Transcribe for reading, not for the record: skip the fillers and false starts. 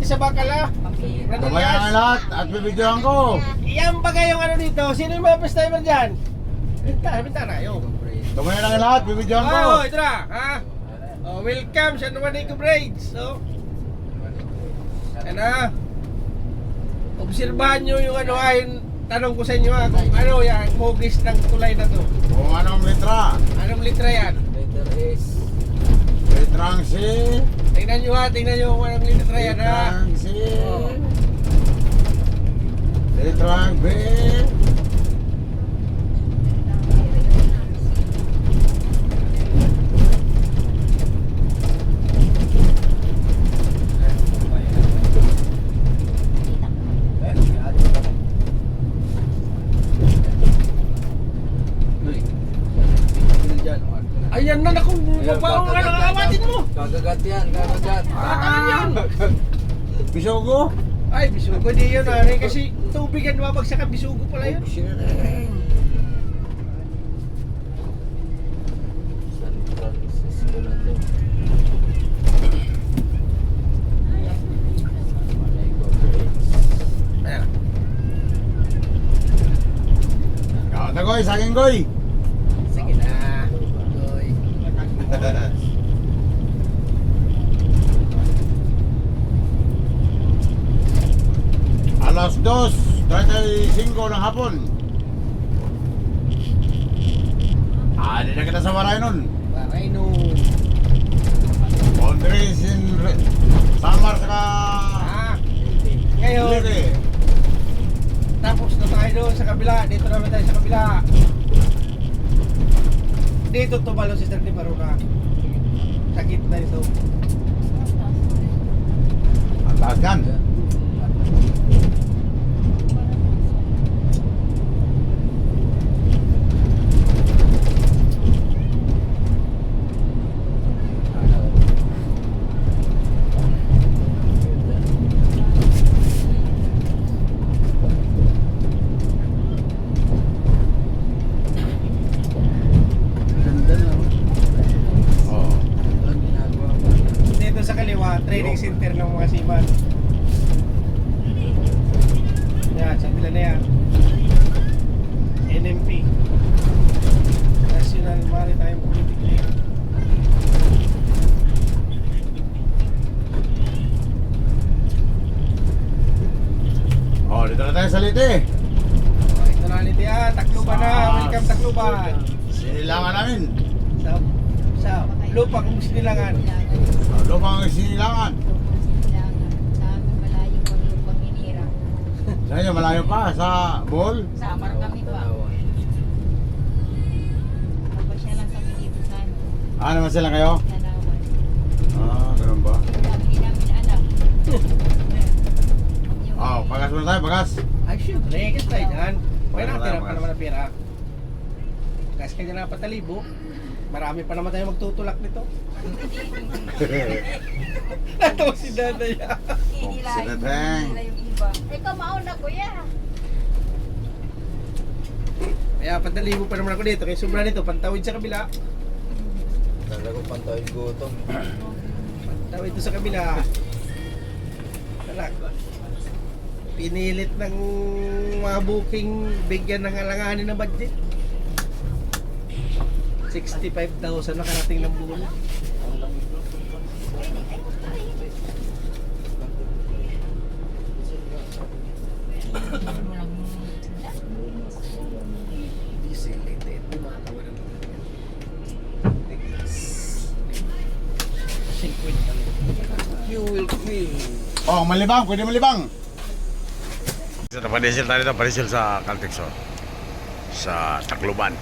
sa bakala. Tumaya na lahat at bibidyohan ko. Yan ba kayong ano dito? Sino yung mga first timer dyan? Bintana, yun. Tumaya na lahat, bibidyohan ko. Oh, ito na, ha? Oh, welcome sa Numanego Bridge. So, yan na. Obserbahan nyo yung ano, yung tanong ko sa inyo ha, kung ano yan, hugis ng tulay na to. Kung anong litra? Anong litra yan? Letter S. Litrang C. Tingnan nyo ha, tingnan nyo kung anong litra yan ha. Litrang C. Oh. Litrang B. Ayan na, naku, babaw nga nakawatin mo. Kagagat yan, kagagat. Tatangan yan. Bisugo. Ay, bisugo di yun ha. Kasi tubig yan, mabagsak ang bisugo pala yun. San Francisco na to. Numanego Bridge. Ayan. Kata koy, saging koy. Sige na. Goy. Alas 2:35 ng hapon. Di na kita sa Waray nun. Paray no. Boundaries in Samar saka Ngayon, Liri. tapos na tayo doon sa kabila. Dito naman tayo sa kabila. Dito tumalo si Sir Di Baruna. Sa gitna nito. Ang taas yan. Ganda na. Oo. Ang ginagawa ba? Dito sa kaliwa, training center ng mga seaman. Yan, sa kabila na yan. NMP. National Maritime Politic. Dito na tayo sa Liti. Ito na ulit yan, Tacloban na. Welcome Tacloban. Sinilangan namin. Sa lupa kung sinilangan. Lupang sinilangan. Sa amin malayo po yung panghinira. Sa inyo, malayo pa sa Bohol. Samar kami pa. Papasya lang kami dito sa ano, Naman sila kayo? Tanawan. Ganun ba? Hindi namin alam. Pagas muna tayo, pagas. Ay, syempre, gas tayo dyan. Okay na, Wala, tira wala. pa naman ang pera. Gas ka dyan na patalibo. Marami pa naman tayo magtutulak nito. Natawa si Daday. Sinateng. yung iba. Ikaw mauna kuya. Kaya patalibo pa naman ako dito. Kaya sobra nito, pantawid sa kabila. Talaga pantawid gutom. Pantawid ito sa kabila. Talag. Pinilit ng mga booking bigyan ng alanganin na budget. 65,000 nakarating ng buwan. Diesel ito. Tumatawa na naman. 50. Fuel free. Malibang, pwede malibang. Sa Padisel tayo dito, Padisel sa Caltex, sa Tacloban.